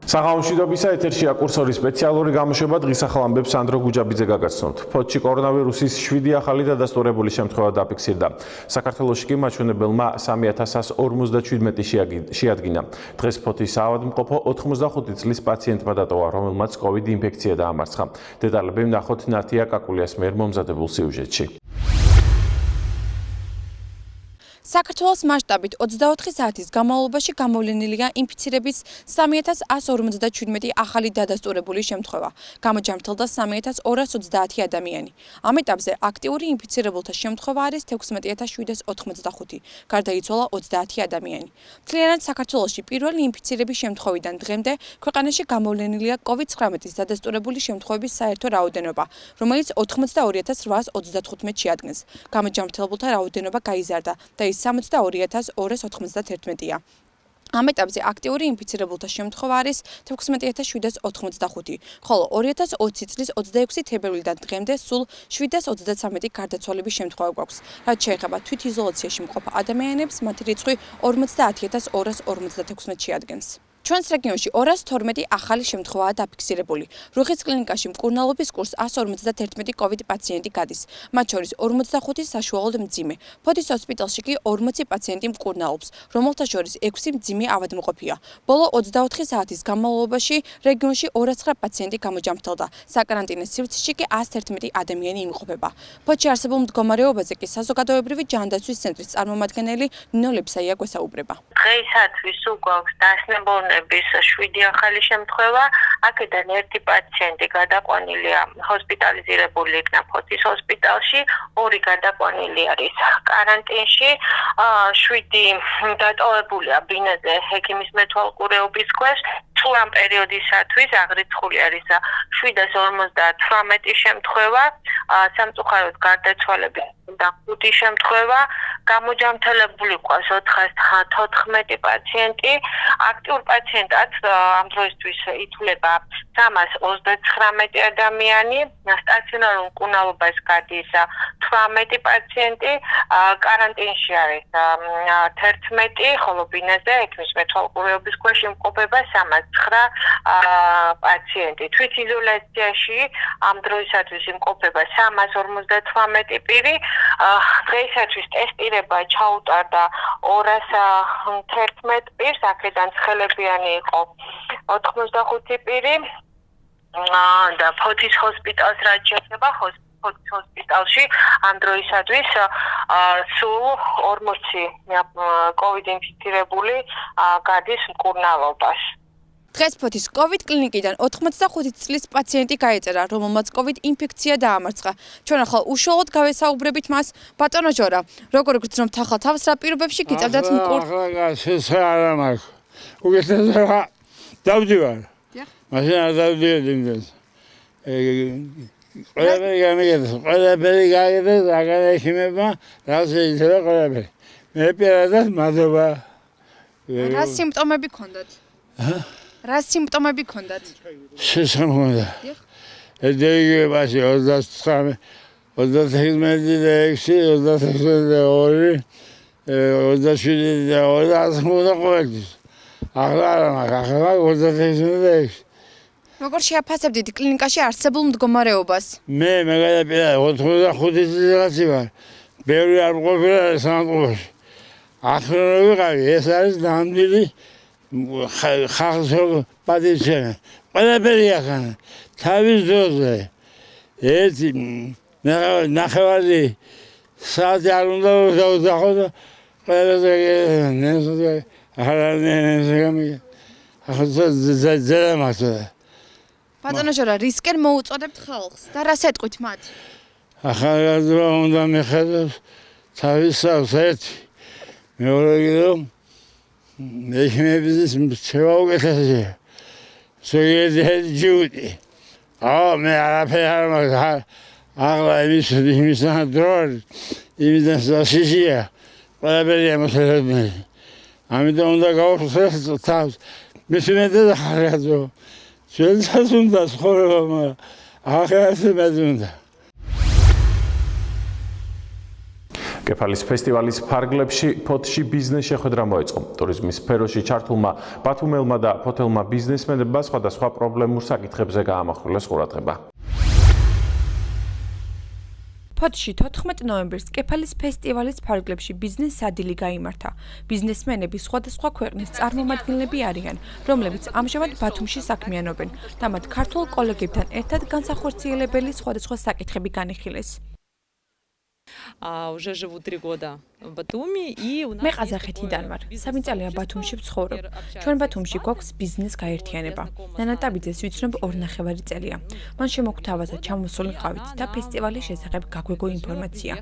საღამოშვიდობისა ეთერშია კურსორის სპეციალური გამოშვება დღის ახალ ამბებს სანდრო გუჯაბიძე გაგაცნობთ. ფოთში კორონავირუსის 7 ახალი დადასტურებული შემთხვევა დაფიქსირდა. საქართველოში კი მაჩვენებელმა 3147 შეადგინა. დღეს ფოთის საავადმყოფო 85 წლის პაციენტმა დატოვა, რომელმაც COVID ინფექცია დაამარცხა. დეტალები ვნახოთ ნათია კაკულიას მიერ მომზადებულ სიუჟეტში. საქართველოს მასშტაბით 24 საათის განმავლობაში გამოვლენილია ინფიცირების 3157 ახალი დადასტურებული შემთხვევა. გამოჯამრთელდა 3230 ადამიანი. ამ ეტაპზე აქტიური ინფიცირებულთა შემთხვევა არის 16785. გარდაიცვალა 30 ადამიანი. მთლიანად საქართველოში პირველი ინფიცირების შემთხვევიდან დღემდე ქვეყანაში გამოვლენილია COVID-19-ის დადასტურებული შემთხვევების საერთო რაოდენობა, რომელიც 82835 შეადგენს. გამოჯამრთელებულთა რაოდენობა გაიზარდა და 72291-ია. ამ ეტაპზე აქტიური ინფიცირებულთა შემთხვევა არის 16785, ხოლო 2020 წლის 26 თებერვლიდან დღემდე სულ 733 გარდაცვალების შემთხვევა გვაქვს. რაც შეეხება თვითიზოლაციაში მყოფ ადამიანებს, მათი რიცხვი 50256 შეადგენს. ჩვენს რეგიონში 212 ახალი შემთხვევაა დაფიქსირებული. რუხის კლინიკაში მკურნალობის კურსს 151 COVID პაციენტი გადის. მათ შორის 45 საშუალოდ მძიმე. ფოთის ჰოსპიტალში კი 40 პაციენტი მკურნალობს, რომელთა შორის 6 მძიმე ავადმყოფია. ბოლო 24 საათის განმავლობაში რეგიონში 209 პაციენტი გამოჯამრთელდა. საკარანტინო სივრცეში კი 111 ადამიანი იმყოფება. ფოთში არსებულ მდგომარეობაზე კი საზოგადოებრივი ჯანდაცვის ცენტრის წარმომადგენელი ნინო ლეფსაია გვესაუბრება. დღეისათვის სულ გვაქვს დასნებოვნების 7 ახალი შემთხვევა. აქედან ერთი პაციენტი გადაყვანილია ჰოსპიტალიზირებული იქნა ფოთის ჰოსპიტალში, 2 გადაყვანილი არის კარანტინში, 7 დატოვებულია ბინაზე ჰექიმის მეთვალყურეობის ქვეშ. თუ ამ პერიოდისათვის აღრიცხული არის 758 შემთხვევა, სამწუხაროდ გარდაცვალების და 5 შემთხვევა, გამოჯამრთელებული ყავს 414 პაციენტი, აქტიურ პაციენტად ამ დროისთვის ითვლება 329 ადამიანი, სტაციონარულ მკურნალობას გადის 18 პაციენტი, კარანტინში არის 11, ხოლო ბინაზე ექიმის მეთვალყურეობის ქვეშ იმყოფება 309 პაციენტი. თვითიზოლაციაში ამ დროისათვის იმყოფება 358 პირი. დღეისათვის ტესტირება ჩაუტარდა 211 პირს, აქედან ცხელებიანი იყო 85 პირი და ფოთის ჰოსპიტალს რაც შეეხება ფოთის ჰოსპიტალში ამ დროისათვის სულ 40 COVID ინფიცირებული გადის მკურნალობას. დღეს ფოთის COVID კლინიკიდან 85 წლის პაციენტი გაეწერა, რომელმაც COVID ინფექცია დაამარცხა. ჩვენ ახლა უშუალოდ გავესაუბრებით მას. ბატონო ჟორა, როგორ გრძნობთ ახლა თავს, რა პირობებში გიწევდათ ახლა შესაძლოა არ მაქვს. უგესწრება დავდივარ. მაშინ არ დავდიოდი იმდენს. ყველაფერი გაიგეს, აგარეშიმება, რა შეიძლება ყველაფერი. მე პირადად მადლობა. რა სიმპტომები ქონდათ? რა სიმპტომები ქონდათ? შესამონდა. ედეგებაში 29, 36, 22, 27 და ყოველთვის. ახლა 26. როგორ შეაფასებდით კლინიკაში არსებულ მდგომარეობას? მე გადაპირა 85 წელიწადი ვარ. ბევრი არ მყოფილა სამყაროში. ახლა ვიყავი, ეს არის ნამდვილი ხალხს პატივცემა. ყველაფერი ახანა. თავის დროზე. ერთი ნახევარი საათი არ უნდა დავუძახო და ყველაფერი ბატონო ჟორა, რისკენ მოუწოდებთ ხალხს და რას ეტყვით მათ? ახალგაზრდა უნდა მიხედოს თავის სავს ერთი. მეორე რომ ექიმების მრჩევა უკეთესია. ზოგიერთი ჯუდი. მე არაფერი არ მაქვს. ახლა იმის დრო იმიდან საშიშია. ყველაფერი ამოშენებული. ამიტომ უნდა გავხსნას თავს. მისი მეტად ხარგაძო. ჩვენსაც უნდა ცხოვრება, მაგრამ ახლა ასე მეტ უნდა. კეფალის ფესტივალის ფარგლებში ფოთში ბიზნეს შეხვედრა მოეწყო. ტურიზმის სფეროში ჩართულმა ბათუმელმა და ფოთელმა ბიზნესმენებმა სხვადასხვა პრობლემურ საკითხებზე გაამახვილეს ყურადღება. ფოთში 14 ნოემბერს კეფალის ფესტივალის ფარგლებში ბიზნეს სადილი გაიმართა. ბიზნესმენები სხვადასხვა ქვეყნის წარმომადგენლები არიან, რომლებიც ამჟამად ბათუმში საქმიანობენ და მათ ქართულ კოლეგებთან ერთად განსახორციელებელი სხვადასხვა საკითხები განიხილეს. Уже живу 3 года в Батуми и у нас მე ყაზახეთიდან ვარ. 3 წელია ბათუმში ვცხოვრობ. ჩვენ ბათუმში გვაქვს ბიზნეს გაერთიანება. ნანატაბიძეს ვიცნობ 2.5 წელია. მან შემოგთავაზა ჩამოსული ყავით და ფესტივალის შესახებ გაგვეგო ინფორმაცია.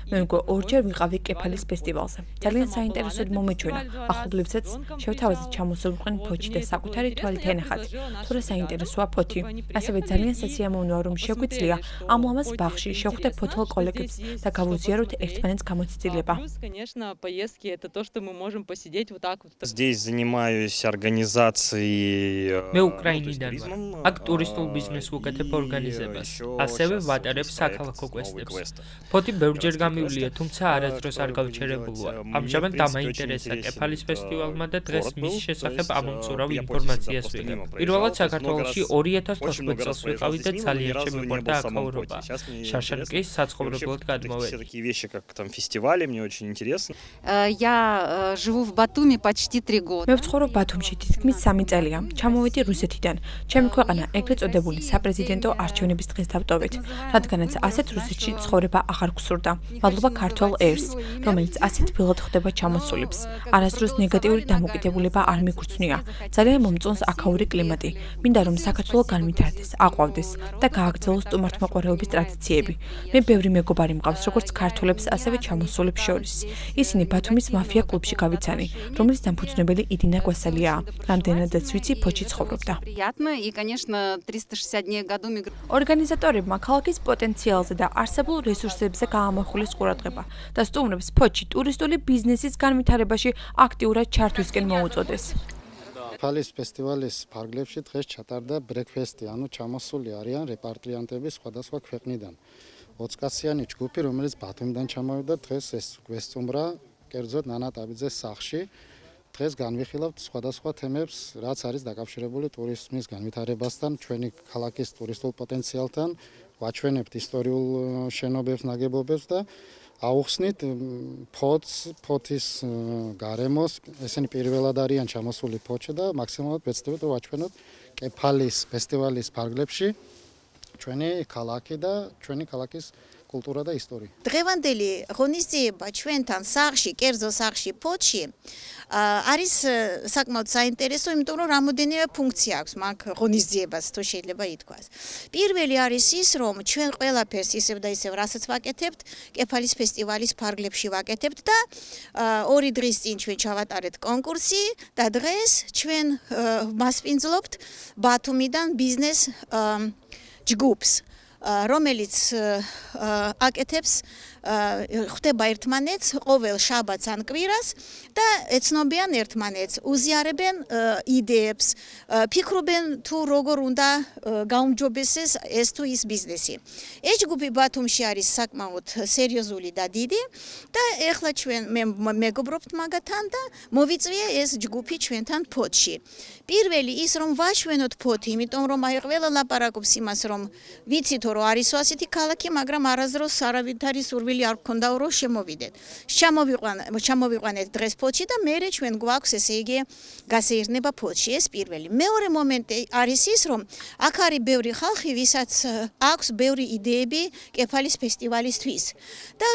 მე მგო ორჯერ ვიყავი კეფალის ფესტივალზე. ძალიან საინტერესოდ მომეჩვენა. ახლობლებსაც შევთავაზეთ ჩამოსულყვენ ფოთში და საკუთარი თვალით ენახათ. თუ რა საინტერესოა ფოთი. ასევე ძალიან სასიამოვნოა რომ შეგვიძლია ამ ლამაზ ბაღში შევხვდე ფოთელ კოლეგებს და გავუზიაროთ ერთმანეთს გამოცდილება. Конечно, поездки это то, что мы можем посидеть вот так вот. Здесь занимаюсь организацией. მე უკრაინიდან ვარ. აქ ტურისტულ ბიზნესს ვუკეთებ ორგანიზებას. ასევე ვატარებ საქალაქო კვესტებს. ფოთი ბევრჯერ გამივლია, თუმცა არასდროს არ გავჩერებულვარ. ამჟამად დამაინტერესა კეფალის ფესტივალმა და დღეს მის შესახებ ამომწურავ ინფორმაციას ვიღებ. პირველად საქართველოში 2014 წელს ვიყავი და ძალიან შემიყვარდა აქაურობა. შარშანკის საცხოვრებლად გადმოვედი. Такие вещи, как там фестивали, мне очень интересно. Я живу в Батуми почти 3 года. მე ვცხოვრობ ბათუმში თითქმის 3 წელია. ჩამოვედი რუსეთიდან. ჩემი ქვეყანა ეგრეთ წოდებული საპრეზიდენტო არჩევნების დღეს დავტოვეთ, რადგანაც ასეთ რუსეთში ცხოვრება აღარ გვსურდა. მადლობა ქართულ ერს, რომელიც ასეთ ველად ხდება ჩამოსულებს. არასდროს ნეგატიური დამოკიდებულება არ მიგვრცნია. ძალიან მომწონს აქაური კლიმატი. მინდა რომ საქართველო განვითარდეს, აყვავდეს და გააგრძელოს სტუმართმოყვარეობის ტრადიციები. მე ბევრი მეგობარი მყავს, როგორც ქართველებს, ასევე ჩამოსულებს შორის. ისინი ბათუმის მაფია კლუბში გავიცანი, რომლის დამფუძნებელი ირინა კვასალიაა. რამდენადაც ვიცი, ფოთში ცხოვრობდა. Приятно и, конечно, 360 дней в году ორგანიზატორებმა ქალაქის პოტენციალზე და არსებულ რესურსებზე გაამახვილეს ყურადღება და სტუმრებს ფოთში ტურისტული ბიზნესის განვითარებაში აქტიურად ჩართვისკენ მოუწოდეს. კეფალის ფესტივალის ფარგლებში დღეს ჩატარდა ბრექფესტი, ანუ ჩამოსული არიან რეპატრიანტები სხვადასხვა ქვეყნიდან. 20 კაციანი ჯგუფი, რომელიც ბათუმიდან ჩამოვიდა, დღეს ეს გვესწუმრა კერძოდ ნანატაბიძეს სახლში. დღეს განვიხილავთ სხვადასხვა თემებს, რაც არის დაკავშირებული ტურიზმის განვითარებასთან, ჩვენი ქალაქის ტურისტულ პოტენციალთან, ვაჩვენებთ ისტორიულ შენობებს, ნაგებობებს და აუხსნით ფოთის გარემოს. ესენი პირველად არიან ჩამოსული ფოთში და მაქსიმალურად ვეცდებით რომ ვაჩვენოთ კეფალის ფესტივალის ფარგლებში ჩვენი ქალაქი და ჩვენი ქალაქის კულტურა და ისტორია. დღევანდელი ღონისძიება ჩვენთან სახლში, კერძო სახლში ფოთში არის საკმაოდ საინტერესო, იმიტომ რომ რამოდენიმე ფუნქცია აქვს მაგ ღონისძიებას, თუ შეიძლება ითქვას. პირველი არის ის, რომ ჩვენ ყველაფერს ისევ და ისევ რასაც ვაკეთებთ, კეფალის ფესტივალის ფარგლებში ვაკეთებთ და 2 დღის წინ ჩვენ ჩავატარეთ კონკურსი და დღეს ჩვენ მასპინძლობთ ბათუმიდან ბიზნეს ჯგუფს, რომელიც აკეთებს ხდება ერთმანეთს ყოველ შაბათს ან კვირას და ეცნობიან ერთმანეთს, უზიარებენ იდეებს, ფიქრობენ თუ როგორ უნდა გაუმჯობესდეს ეს თუ ის ბიზნესი. ეს ჯგუფი ბათუმში არის საკმაოდ სერიოზული და დიდი და ეხლა ჩვენ მეგობრობთ მაგათთან და მოვიწვია ეს ჯგუფი ჩვენთან ფოთში. პირველი ის რომ ვაშვენოთ ფოთი, იმიტომ რომ აი ყველა ლაპარაკობს იმას, რომ ვიცით რომ არის ასეთი ქალაქი, მაგრამ არასდროს არავითარი სურვილი არ გქონდა რომ შემოვიდეთ. ჩამოვიყვანეთ დღეს ფოთში და მერე ჩვენ გვაქვს ესე იგი გასეირნება ფოთში. ეს პირველი. მეორე მომენტი არის ის, რომ აქ არის ბევრი ხალხი, ვისაც აქვს ბევრი იდეები კეფალის ფესტივალისთვის. და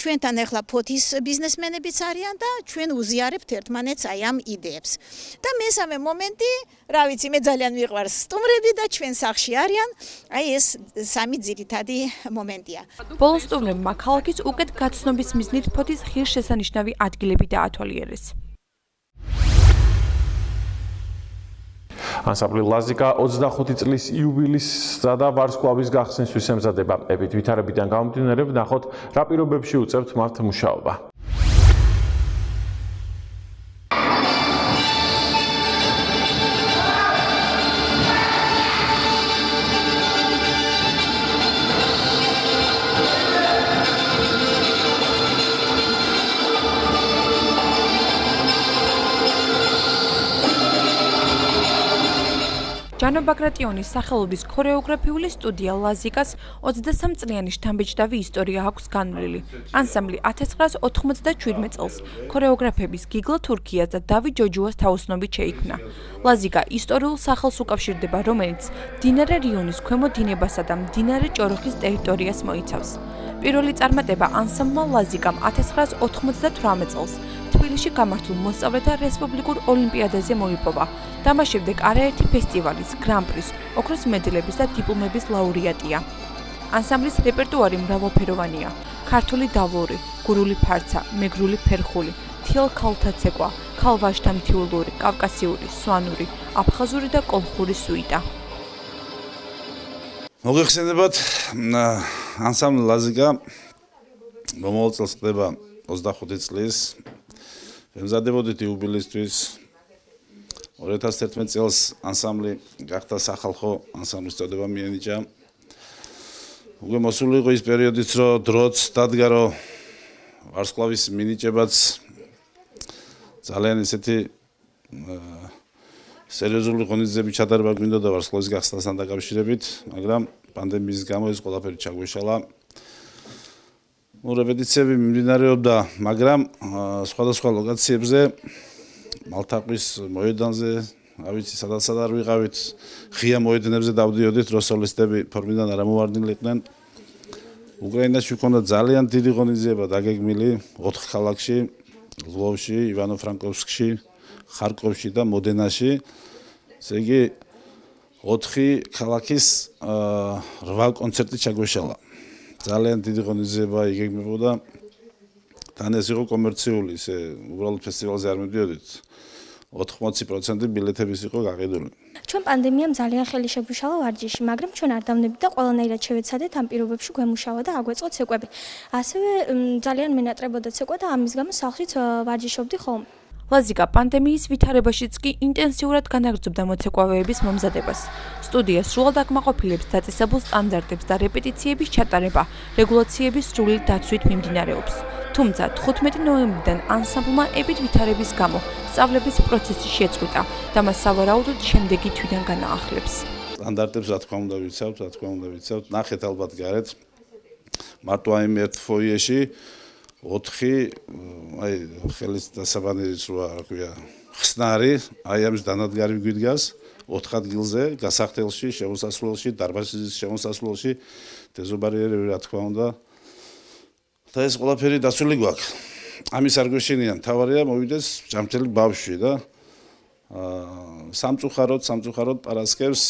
ჩვენთან ახლა ფოთის ბიზნესმენებიც არიან და ჩვენ უზიარებთ ერთმანეთს აი ამ იდეებს. და მესამე მომენტი, რა ვიცი, მე ძალიან მიყვარს სტუმრები და ჩვენ სახლში არიან. აი ეს სამი ძირითადი მომენტია. ბოლოს სტუმრებმა ქალაქის უკეთ გაცნობის მიზნით ფოთის ღირსშესანიშნავი ადგილები დაათვალიერეს. ანსამბლი ლაზიკა 25 წლის იუბილეისა და ვარსკვლავის გახსნისთვის ემზადება. ებით ვითარებიდან გამომდინარე ვნახოთ რა პირობებში უწევთ მათ მუშაობა. ჯანო ბაგრატიონის სახელობის ქორეოგრაფიული სტუდია ლაზიკას 23 წლიანი შთამბეჭდავი ისტორია აქვს განვლილი. ანსამბლი 1997 წელს ქორეოგრაფების გიგლა თურქიას და დავით ჯოჯუას თაოსნობით შეიქმნა. ლაზიკა ისტორიულ სახელს უკავშირდება, რომელიც მდინარე რიონის ქვემო დინებასა და მდინარე ჭოროხის ტერიტორიას მოიცავს. პირველი წარმატება ანსამბლმა ლაზიკამ 1998 წელს თბილისში გამართულ მოსწავლეთა რესპუბლიკურ ოლიმპიადაზე მოიპოვა და მას შემდეგ არაერთი ფესტივალის, გრან-პრის, ოქროს მედლების და დიპლომების ლაურეატია. ანსამბლის რეპერტუარი მრავალფეროვანია: ქართული დავლური, გურული ფარცა, მეგრული ფერხული, თიელ ქალთა ცეკვა, ქალვაშთა მთიულური, კავკასიური, სვანური, აფხაზური და კოლხური სუიტა. მოგეხსენებათ, ანსამბლი ლაზიკა მომავალ წელს ხდება 25 წლის. ემზადებოდით იუბილეისთვის. 2011 წელს ანსამბლი გახდა სახალხო ანსამბლის წოდება მიენიჭა. უკვე მოსული იყო ის პერიოდიც, რომ დროც დადგა, რომ ვარსკვლავის მინიჭებაც ძალიან ისეთი სერიოზული ღონისძიებები ჩატარება გვინდოდა ვარსკვლავის გახსნასთან დაკავშირებით, მაგრამ პანდემიის გამო ეს ყველაფერი ჩაგვეშალა. რეპეტიციები მიმდინარეობდა, მაგრამ სხვადასხვა ლოკაციებზე, მალთაყვის მოედანზე, ავიცი სადაც არ ვიყავით, ღია მოედნებზე დავდიოდით, რომ სოლისტები ფორმიდან არ ამოვარდნილიყვნენ. უკრაინაში ჰქონდა ძალიან დიდი ღონისძიება დაგეგმილი 4 ქალაქში, ლვოვში, ივანო-ფრანკოვსკში, ხარკოვში და მოდენაში. ესე იგი 4 ქალაქის 8 კონცერტი ჩაგვეშალა. ძალიან დიდი ღონისძიება იგეგმებოდა. თან ეს იყო კომერციული, ისე უბრალოდ ფესტივალზე არ მივდიოდით. 80% ბილეთების იყო გაყიდული. ჩვენ პანდემიამ ძალიან ხელი შეგვიშალა ვარჯიში, მაგრამ ჩვენ არ დავნებით და ყველანაირად შევეცადეთ ამ პირობებში გვემუშავა და აგვეწყო ცეკვები. ასევე ძალიან მენატრებოდა ცეკვა და ამის გამო სახლშიც ვარჯიშობდი ხოლმე. ლაზიკა პანდემიის ვითარებაშიც კი ინტენსიურად განაგრძობდა მოცეკვავეების მომზადებას. სტუდია სრულად აკმაყოფილებს დაწესებულ სტანდარტებს და რეპეტიციების ჩატარება რეგულაციების სრული დაცვით მიმდინარეობს. თუმცა 15 ნოემბრიდან ანსამბლმა ებით ვითარების გამო სწავლების პროცესი შეწყვიტა და მას სავარაუდოდ შემდეგი თვიდან განაახლებს. სტანდარტებს რა თქმა უნდა ვიცავთ, ნახეთ ალბათ გარეთ. მარტო აი ერთ ფოიეში 4 აი ხელის დასაბანერიც რა ქვია ხსნარი, აი ამის დანადგარი გვიდგას 4 ადგილზე, გასახდელში, შემოსასვლელში, დარბაზის შემოსასვლელში, დეზობარიერები რა თქმა უნდა. და ეს ყველაფერი დაცული გვაქვს. ამის არ გვეშინიან, თავარია მოვიდეს ჯამთელი ბავშვი და სამწუხაროდ პარასკევს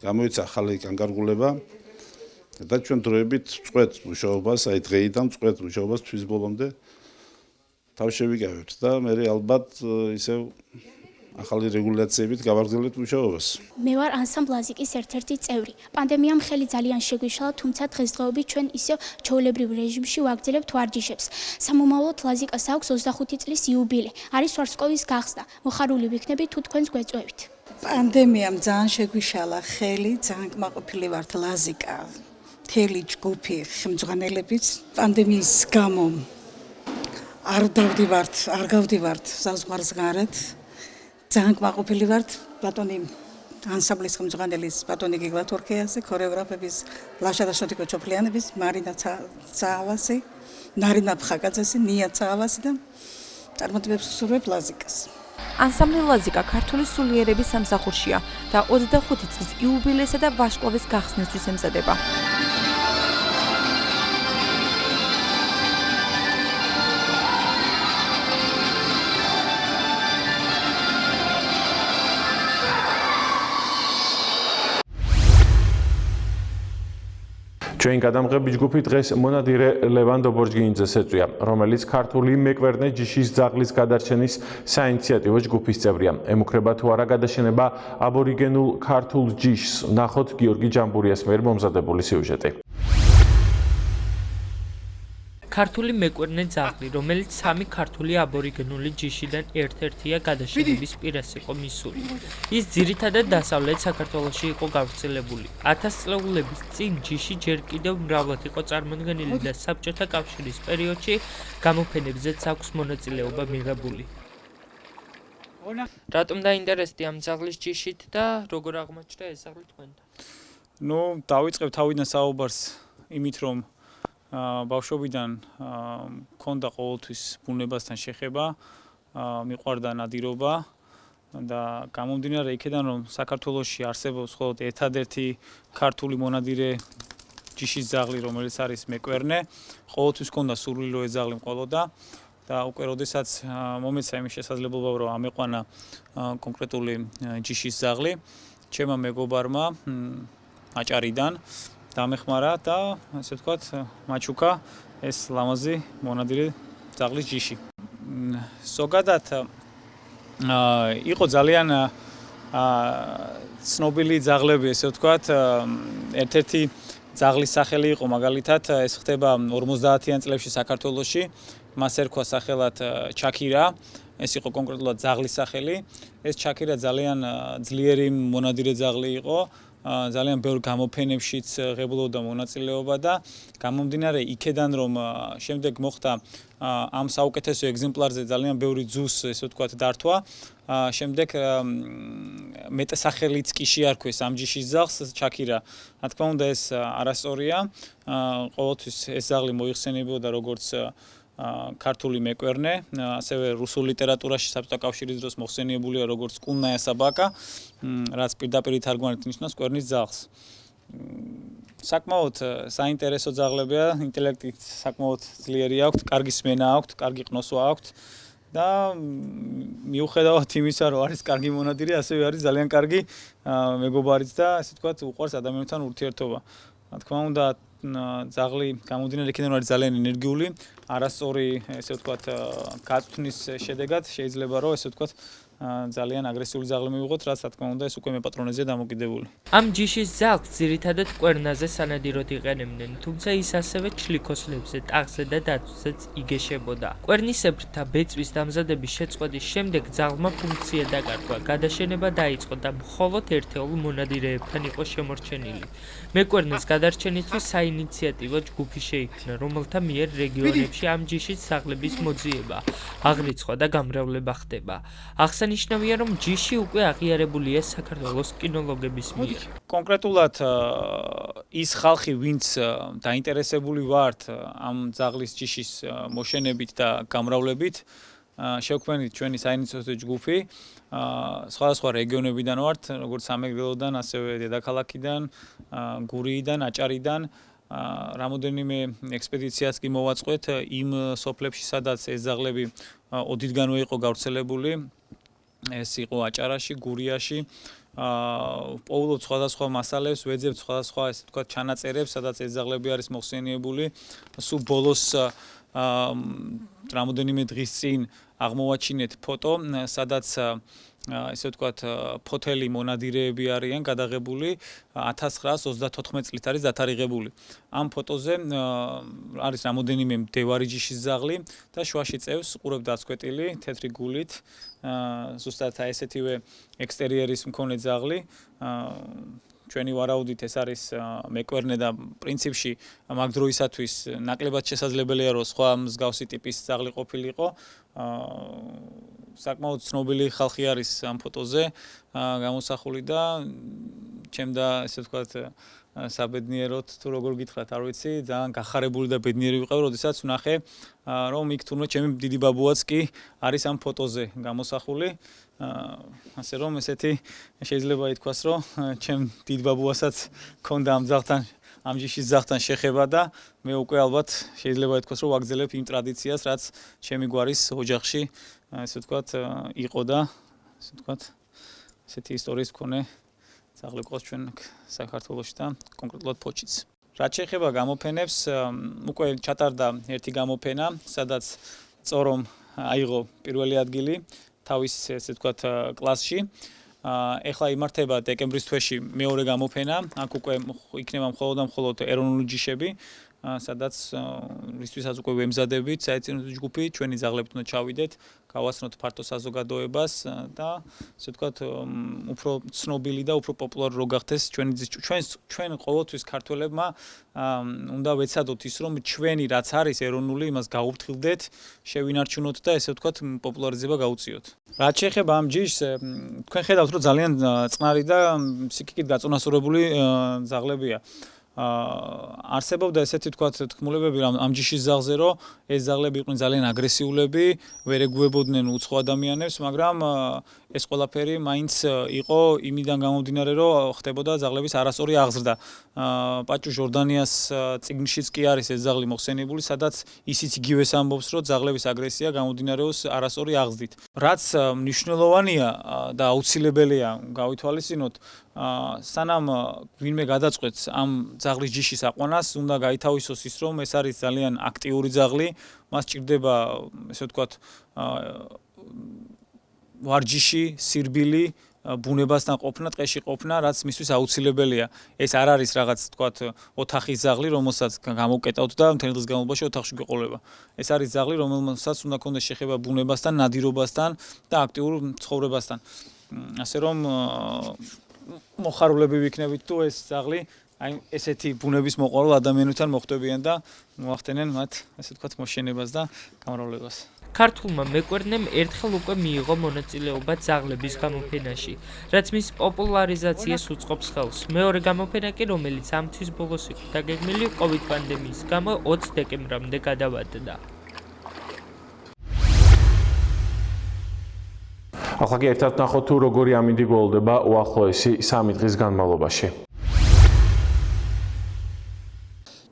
გამოიცა ახალი კანგარგულება. და ჩვენ დროებით წყვეთ მუშაობას, აი დღეიდან წყვეთ მუშაობას თვის ბოლომდე თავ შევიკავებთ და მე ალბათ ისევ ახალი რეგულაციებით გავაგრძელებთ მუშაობას. მე ვარ ანსამბლ ლაზიკის ერთ-ერთი წევრი. პანდემიამ ხელი ძალიან შეგვიშალა, თუმცა დღესდღეობით ჩვენ ისევ ჩვეულებრივ რეჟიმში ვაგრძელებთ ვარჯიშებს. სამომავლოდ ლაზიკას აქვს 25 წლის იუბილე. არის ვარსკვლავის გახსნა. მოხარული ვიქნებით თუ თქვენს გვეწვევით. პანდემიამ ძალიან შეგვიშალა ხელი, ძალიან კმაყოფილი ვართ ლაზიკა. მთელი ჯგუფი ხელმძღვანელებით პანდემიის გამო არ გავდივართ საზღვარს გარეთ. ძალიან კმაყოფილი ვართ ბატონი ანსამბლის ხელმძღვანელის ბატონი გიგლა თურქიაზე, ქორეოგრაფების ლაშა და შოტიკო ჩოფლიანების, მარინა წაავასი, ნარინა ფხაკაძესი, ნია წაავასი და წარმატებებს ვსურვებ ლაზიკას. ანსამბლი ლაზიკა ქართული სულიერების სამსახურშია და 25 წლის იუბილესა და ვარსკვლავის გახსნისთვის ემზადება. ჩვენ გადამღები ჯგუფი დღეს მონადირე ლევან დობორჯგინიძეს ეწვია, რომელიც ქართული მეკვერნე ჯიშის ძაღლის გადარჩენის საინიციატივო ჯგუფის წევრია. ემუქრება თუ არა გადაშენება აბორიგენულ ქართულ ჯიშს, ნახოთ გიორგი ჯამბურიას მიერ მომზადებული სიუჟეტი. ქართული მეკვერნე ძაღლი, რომელიც 3 ქართული აბორიგენული ჯიშიდან ერთ-ერთია გადაშენების პირას იყო მისული. ის ძირითადად დასავლეთ საქართველოში იყო გავრცელებული. 1000 წლეულების წინ ჯიში ჯერ კიდევ მრავლად იყო წარმოდგენილი და საბჭოთა კავშირის პერიოდში გამოფენებზეც აქვს მონაწილეობა მიღებული. რატომ დაინტერესდი ამ ძაღლის ჯიშით და როგორ აღმოჩნდა ეს ძაღლი თქვენთან? ნუ დავიწყებ თავიდან საუბარს იმით რომ ბავშვობიდან მქონდა ყოველთვის ბუნებასთან შეხება, მიყვარდა ნადირობა და გამომდინარე იქიდან რომ საქართველოში არსებობს მხოლოდ ერთადერთი ქართული მონადირე ჯიშის ძაღლი რომელიც არის მეკვერნე, ყოველთვის მქონდა სურვილი რომ ეს ძაღლი მყოლოდა და უკვე როდესაც მომეცა იმის შესაძლებლობა რომ ამეყვანა კონკრეტული ჯიშის ძაღლი, ჩემმა მეგობარმა აჭარიდან დამეხმარა და ასე ვთქვათ მაჩუკა ეს ლამაზი მონადირე ძაღლის ჯიში. ზოგადად იყო ძალიან ცნობილი ძაღლები, ესე ვთქვათ, ერთ-ერთი ძაღლის სახელი იყო მაგალითად ეს ხდება 50-იან წლებში საქართველოში, მას ერქვა სახელად ჩაქირა, ეს იყო კონკრეტულად ძაღლის სახელი. ეს ჩაქირა ძალიან ძლიერი მონადირე ძაღლი იყო. ძალიან ბევრ გამოფენებშიც ღებულობდა მონაწილეობა და გამომდინარე იქედან რომ შემდეგ მოხდა ამ საუკეთესო ეგზემპლარზე ძალიან ბევრი ძუს ესე ვთქვათ დართვა შემდეგ მეტსახელიც კი შეარქვეს ამ ჯიშის ძაღლს ჩაქირა. რა თქმა უნდა ეს არასწორია. ყოველთვის ეს ძაღლი მოიხსენებოდა როგორც ქართული მეკვერნე, ასევე რუსულ ლიტერატურაში საბჭოთა კავშირის დროს მოხსენიებულია როგორც კუნნაია საბაკა, რაც პირდაპირ თარგმანით ნიშნავს კვერნის ძაღლს. საკმაოდ საინტერესო ძაღლებია, ინტელექტი საკმაოდ ძლიერი აქვთ, კარგი სმენა აქვთ, კარგი ყნოსვა აქვთ და მიუხედავად იმისა, რომ არის კარგი მონადირე, ასევე არის ძალიან კარგი მეგობარიც და ასე ვთქვათ, უყვარს ადამიანთან ურთიერთობა. რა თქმა უნდა, ძაღლი გამომდინარე იქიდან რომ არის ძალიან ენერგიული, არასწორი ესე ვთქვათ გაწვნის შედეგად შეიძლება რომ ესე ვთქვათ ძალიან აგრესიული ძაღლი მივიღოთ, რაც რა თქმა უნდა ეს უკვე მეპატრონეზეა დამოკიდებული. ამ ჯიშის ძაღლს ძირითადად კვერნაზე სანადიროდ იყენებდნენ, თუმცა ის ასევე ჩლიქოსლებზე, ტახზე და დათვზეც იგეშებოდა. კვერნისებრთა ბეწვის დამზადების შეწყვეტის შემდეგ ძაღლმა ფუნქცია დაკარგვა, გადაშენება დაიწყო და მხოლოდ ერთეულ მონადირეებთან იყო შემორჩენილი. მეკვერნეს გადარჩენისთვის საინიციატივო ჯგუფი შეიქმნა, რომელთა მიერ რეგიონებში ამ ჯიშის ძაღლების მოძიება, აღრიცხვა და გამრავლება ხდება. აღსანიშნავია, რომ ჯიში უკვე აღიარებულია საქართველოს კინოლოგების მიერ. კონკრეტულად ის ხალხი, ვინც დაინტერესებული ვართ ამ ძაღლის ჯიშის მოშენებით და გამრავლებით, შევქმნით ჩვენი საინიციატივო ჯგუფი. სხვადასხვა რეგიონებიდან ვართ, როგორც სამეგრელოდან, ასევე დედაქალაქიდან, გურიიდან, აჭარიდან. რამოდენიმე ექსპედიციას კი მოვაწყვეთ იმ სოფლებში, სადაც ეს ძაღლები ოდითგანვე იყო გავრცელებული. ეს იყო აჭარაში, გურიაში. პოულობთ სხვადასხვა მასალებს, ვეძებთ სხვადასხვა ესე ვთქვათ ჩანაწერებს, სადაც ეს ძაღლები არის მოხსენიებული. სულ ბოლოს რამოდენიმე დღის წინ აღმოვაჩინეთ ფოტო, სადაც ესე ვთქვათ ფოთელი მონადირეები არიან გადაღებული 1934 წლით არის დათარიღებული. ამ ფოტოზე არის რამოდენიმე მდევარი ჯიშის ძაღლი და შუაში წევს ყურებ დაცქვეტილი თეთრი გულით, ზუსტად ესეთივე ექსტერიერის მქონე ძაღლი. ჩვენი ვარაუდით ეს არის მეკვერნე და პრინციპში მაგ დროისათვის ნაკლებად შესაძლებელია რომ სხვა მსგავსი ტიპის ძაღლი ყოფილიყო. საკმაოდ ცნობილი ხალხი არის ამ ფოტოზე გამოსახული და ჩემდა ესე ვთქვათ საბედნიეროდ თუ როგორ გითხრათ არ ვიცი, ძალიან გახარებული და ბედნიერი ვიყავ, როდესაც ვნახე რომ იქ თურმე ჩემი დიდი ბაბუაც კი არის ამ ფოტოზე გამოსახული. ასე რომ ესეთი შეიძლება ითქვას, რომ ჩემ დიდ ბაბუასაც ქონდა ამ ძაღლთან ამ ჯიშის ძაღლთან შეხება და მე უკვე ალბათ შეიძლება ითქვას, რომ ვაგრძელებ იმ ტრადიციას, რაც ჩემი გვარის ოჯახში ესე ვთქვათ იყო და ესე ვთქვათ ესეთი ისტორიის მქონე ძაღლი ყავს ჩვენ საქართველოში და კონკრეტულად ფოჩიც. რაც შეეხება გამოფენებს, უკვე ჩატარდა ერთი გამოფენა, სადაც წორომ აიღო პირველი ადგილი თავის ესე ვთქვათ კლასში. ეხლა იმართება დეკემბრის თვეში მეორე გამოფენა, აქ უკვე იქნება მხოლოდ ეროვნული ჯიშები, სადაც რისთვისაც უკვე ვემზადებით საეცინო ჯგუფი, ჩვენი ძაღლებით უნდა ჩავიდეთ, გავაცნოთ ფართო საზოგადოებას და ასე ვთქვათ, უფრო ცნობილი და უფრო პოპულარი რო გახდეს ჩვენ ყოველთვის ქართველებმა უნდა ვეცადოთ ის რომ ჩვენი რაც არის ეროვნული იმას გაუფრთხილდეთ, შევინარჩუნოთ და ესე ვთქვათ პოპულარიზება გაუწიოთ. რაც შეეხება ამ ჯიშს, თქვენ ხედავთ რომ ძალიან წყნარი და სიკიკით გაწონასწორებული ძაღლებია. არსებობდა ესეთი თქვათ თქმულებები ამ ჯიშის ძაღლზე რომ ეს ძაღლები იყვნენ ძალიან აგრესიულები, ვერ ეგუებოდნენ უცხო ადამიანებს, მაგრამ ეს ყველაფერი მაინც იყო იმიდან გამომდინარე რომ ხდებოდა ძაღლების არასწორი აღზრდა. პაჭუ ჟორდანიას წიგნშიც კი არის ეს ძაღლი მოხსენებული, სადაც ისიც იგივეს ამბობს რომ ძაღლების აგრესია გამომდინარეობს არასწორი აღზრდით. რაც მნიშვნელოვანია და აუცილებელია გავითვალისწინოთ, სანამ ვინმე გადაწყვეტს ამ ძაღლის ჯიშის აყვანას, უნდა გაითავისოს ის რომ ეს არის ძალიან აქტიური ძაღლი, მას ჭირდება ესე ვთქვათ ვარჯიში, სირბილი, ბუნებასთან ყოფნა, ტყეში ყოფნა, რაც მისთვის აუცილებელია. ეს არ არის რაღაც თქვათ ოთახის ძაღლი, რომელსაც გამოვკეტავთ და მთელი დღის განმავლობაში ოთახში გეყოლება. ეს არის ძაღლი, რომელსაც უნდა ქონდეს შეხება ბუნებასთან, ნადირობასთან და აქტიურ ცხოვრებასთან. ასე რომ მოხარულები ვიქნებით თუ ეს ძაღლი აი ესეთი ბუნების მოყვარულ ადამიანებთან მოხვდებიან და მოახდენენ მათ ასე ვთქვათ მოშენებას და გამრავლებას. ქართულმა მეკვერნემ ერთხელ უკვე მიიღო მონაწილეობა ძაღლების გამოფენაში, რაც მის პოპულარიზაციას უწყობს ხელს. მეორე გამოფენა კი, რომელიც ამ თვის ბოლოს იყო დაგეგმილი COVID პანდემიის გამო 20 დეკემბრამდე გადავადდა. ახლა კი ერთად ნახოთ თუ როგორი ამინდი გველდება უახლოესი 3 დღის განმავლობაში.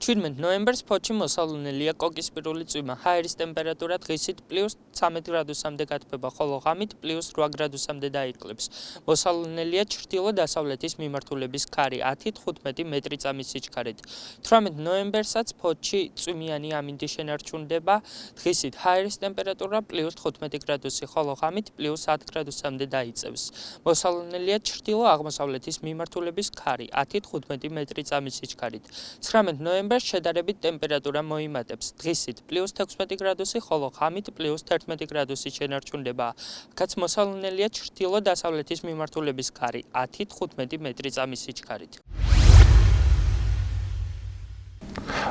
17 ნოემბერს ფოთში მოსალონელია კოკისპირული წვიმა. ჰაერის ტემპერატურა დღისით +13 გრადუსამდე გათბება, ხოლო ღამით +8 გრადუსამდე დაიკლებს. მოსალონელია ჩრდილო-დასავლეთის მიმართულების ქარი 10-15 მეტრიწამის სიჩქარით. 18 ნოემბერსაც ფოთში წვიმიანი ამინდი შენარჩუნდება. დღისით ჰაერის ტემპერატურა +15 გრადუსი, ხოლო ღამით +10 გრადუსამდე დაიწევს. მოსალონელია ჩრდილო-აღმოსავლეთის მიმართულების ქარი 10-15 მეტრიწამის სიჩქარით. 19 ნოემბერს შედარებით ტემპერატურა მოიმატებს. დღისით +16 გრადუსი, ხოლო ღამით +11 გრადუსი შენარჩუნდება. კაც მოსალონელია ჩრდილო-დასავლეთის მიმართულების ქარი 10-15 მეტრიწამის სიჩქარით.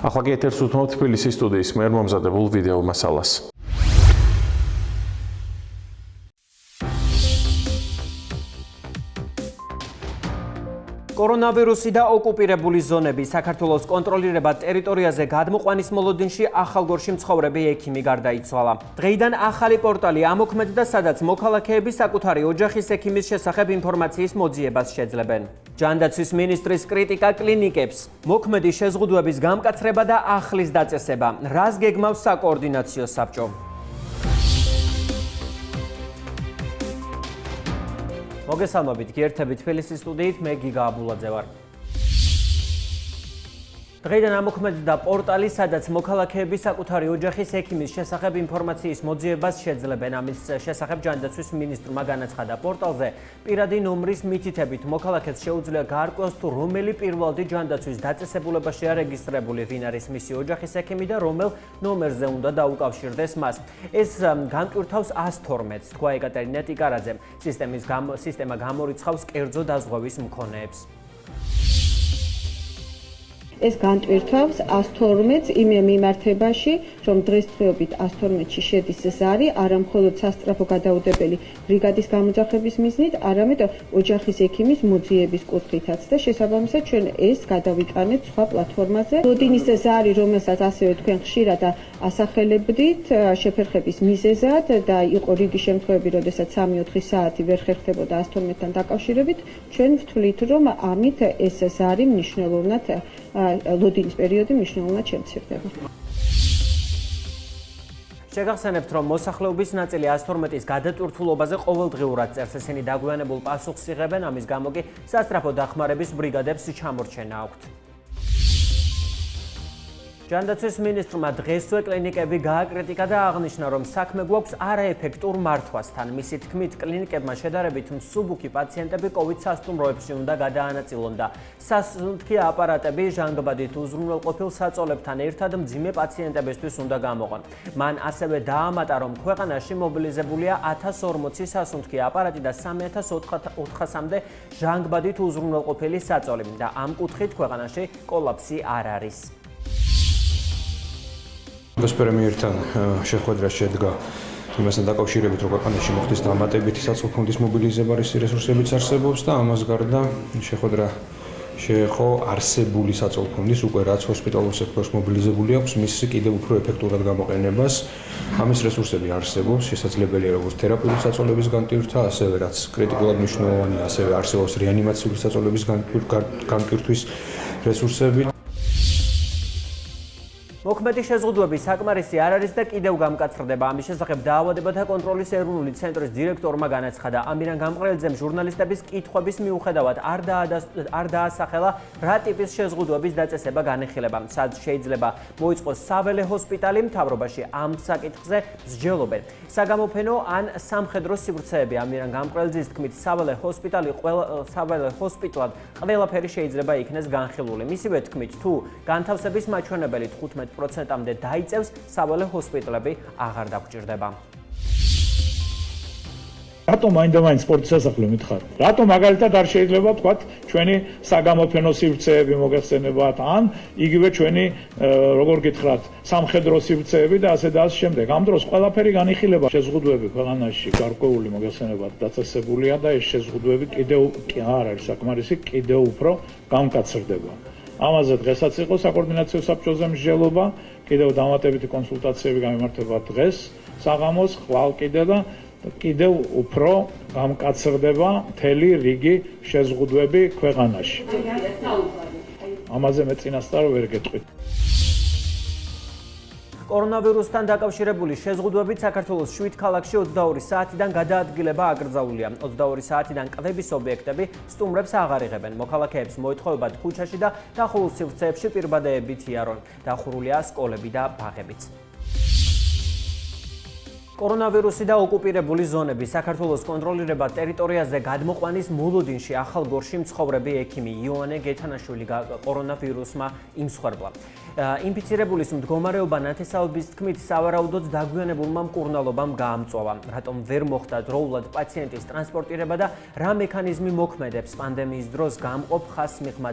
ახლა კი ეთერს უთმობთ თბილისის სტუდიის მიერ მომზადებულ ვიდეო მასალას. კორონავირუსი და ოკუპირებული ზონები საქართველოს კონტროლირება ტერიტორიაზე გადმოყვანის მოლოდინში ახალგორში მცხოვრები ექიმი გარდაიცვალა. დღეიდან ახალი პორტალი ამოქმედდა, სადაც მოქალაქეები საკუთარი ოჯახის ექიმის შესახებ ინფორმაციის მოძიებას შეძლებენ. ჯანდაცვის მინისტრის კრიტიკა კლინიკებს, მოქმედი შეზღუდვების გამკაცრება და ახლის დაწესება. რას გეგმავს საკოორდინაციო საბჭო? მოგესალმებით, გიერთებით თბილისის სტუდიით, მე გიგა აბულაძე ვარ. დღეიდან ამოქმედდა პორტალი, სადაც მოქალაქეები საკუთარი ოჯახის ექიმის შესახებ ინფორმაციის მოძიებას შეძლებენ. ამის შესახებ ჯანდაცვის მინისტრმა განაცხადა. პორტალზე პირადი ნომრის მითითებით მოქალაქეს შეუძლია გაარკვევს თუ რომელი პირველადი ჯანდაცვის დაწესებულებაშია რეგისტრებული, ვინ არის მისი ოჯახის ექიმი და რომელ ნომერზე უნდა დაუკავშირდეს მას. ეს განკვირთავს 112-ს, თქვა ეკატერინე ტიკარაძემ. სისტემა გამორიცხავს კერძო დაზღვევის მქონეებს. ეს განტვირთავს 112-ს იმ მიმართებაში, რომ დღესდღეობით 112-ში შედის ზარი არა მხოლოდ სასწრაფო გადაუდებელი ბრიგადის გამოძახების მიზნით, არამედ ოჯახის ექიმის მოძიების კუთხითაც და შესაბამისად ჩვენ ეს გადავიტანეთ სხვა პლატფორმაზე. ლოდინის ზარი, რომელსაც ასევე თქვენ ხშირად ასახელებდით, შეფერხების მიზეზად და იყო რიგი შემთხვევები, როდესაც 3-4 საათი ვერ ხერხდებოდა 112-თან დაკავშირებით, ჩვენ ვთვლით, რომ ამით ეს ზარი მნიშვნელოვნად ლოდინის პერიოდი მნიშვნელოვნად შემცირდება. შეგახსენებთ, რომ მოსახლეობის ნაწილი 112-ის გადატვირთულობაზე ყოველდღიურად წერს, ესენი დაგვიანებულ პასუხს იღებენ, ამის გამო კი სასწრაფო დახმარების ბრიგადებს ჩამორჩენა აქვთ. ჯანდაცვის მინისტრმა დღესვე კლინიკები გააკრიტიკა და აღნიშნა, რომ საქმე გვაქვს არაეფექტურ მართვასთან. მისი თქმით, კლინიკებმა შედარებით მსუბუქი პაციენტები COVID სასტუმროებში უნდა გადაანაწილონ და სასუნთქი აპარატები ჟანგბადით უზრუნველყოფილ საწოლებთან ერთად მძიმე პაციენტებისთვის უნდა გამოყონ. მან ასევე დაამატა, რომ ქვეყანაში მობილიზებულია 1040 სასუნთქი აპარატი და 3400-მდე ჟანგბადით უზრუნველყოფილი საწოლი და ამ კუთხით ქვეყანაში კოლაფსი არ არის. პრემიერთან შეხვედრა შედგა იმასთან დაკავშირებით, რომ ქვეყანაში მოხდეს დამატებითი საწყო ფონდის მობილიზება რესურსებიც არსებობს და ამას გარდა შეხვედრა შეეხო არსებული საწყო ფონდის უკვე რაც ჰოსპიტალურ სექტორს მობილიზებული აქვს, მის კიდევ უფრო ეფექტურად გამოყენებას. ამის რესურსები არსებობს, შესაძლებელია როგორც თერაპიული საწოლების განტვირთვა, ასევე რაც კრიტიკულად მნიშვნელოვანია, ასევე არსებობს რეანიმაციული საწოლების განტვირთვის რესურსები. მოქმედი შეზღუდვები საკმარისი არ არის და კიდევ გამკაცრდება. ამის შესახებ დაავადებათა კონტროლის ეროვნული ცენტრის დირექტორმა განაცხადა. ამირან გამყრელიძემ ჟურნალისტების კითხვების მიუხედავად არ დაასახელა, რა ტიპის შეზღუდვების დაწესება განეხილება. სად შეიძლება მოიწყოს საველე ჰოსპიტალი, მთავრობაში ამ საკითხზე მსჯელობენ. საგამოფენო ან სამხედრო სივრცეები. ამირან გამყრელიძის თქმით, საველე ჰოსპიტალად ყველაფერი შეიძლება იქნეს განხილული. მისივე თქმით, თუ განთავსების მაჩვენებელი 15%-მდე დაიწევს, საველე ჰოსპიტალები აღარ დაგჭირდება. რატომ მაინდა-მაინც სპორტის სასახლე მითხარ? რატომ მაგალითად არ შეიძლება თქვათ ჩვენი საგამოფენო სივრცეები მოგეხსენებათ, ან იგივე ჩვენი როგორ გითხრათ, სამხედრო სივრცეები და ასე და ასე შემდეგ. ამ დროს ყველაფერი განიხილება. შეზღუდვები ქვეყანაში გარკვეული მოგეხსენებათ დაწესებულია და ეს შეზღუდვები კიდევ არ არის საკმარისი, კიდევ უფრო გამკაცრდება. ამაზე დღესაც იყო საკოორდინაციო საბჭოზე მსჯელობა, კიდევ დამატებითი კონსულტაციები გამართება დღეს, საღამოს ხვალ კიდევ და კიდევ უფრო გამკაცრდება მთელი რიგი შეზღუდვები ქვეყანაში. ამაზე მე წინასწარ ვერ გეტყვით. კორონავირუსთან დაკავშირებული შეზღუდვებით საქართველოს 7 ქალაქში 22 საათიდან გადაადგილება აკრძალულია. 22 საათიდან კვლევის ობიექტები სტუმრებს აღარ იღებენ. მოქალაქეებს მოითხოვებათ ქუჩაში და დახურულ სივრცეებში პირბადეებით იარონ. დახურულია სკოლები და ბაღებიც. კორონავირუსი და ოკუპირებული ზონები. საქართველოს კონტროლირება ტერიტორიაზე გადმოყვანის მოლოდინში ახალგორში მცხოვრები ექიმი იოანე გეთანაშვილი კორონავირუსმა იმსხვერპლა. ინფიცირებულის მდგომარეობა ნათესაობის თქმით სავარაუდოდ დაგვიანებულმა მკურნალობამ გაამწვავა. რატომ ვერ მოხდა დროულად პაციენტის ტრანსპორტირება და რა მექანიზმი მოქმედებს პანდემიის დროს გამყოფ ხაზს მიღმა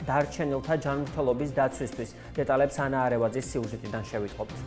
დარჩენილთა ჯანმრთელობის დაცვისთვის. დეტალებს ანა არევაძის სიუჟეტიდან შევიტყობთ.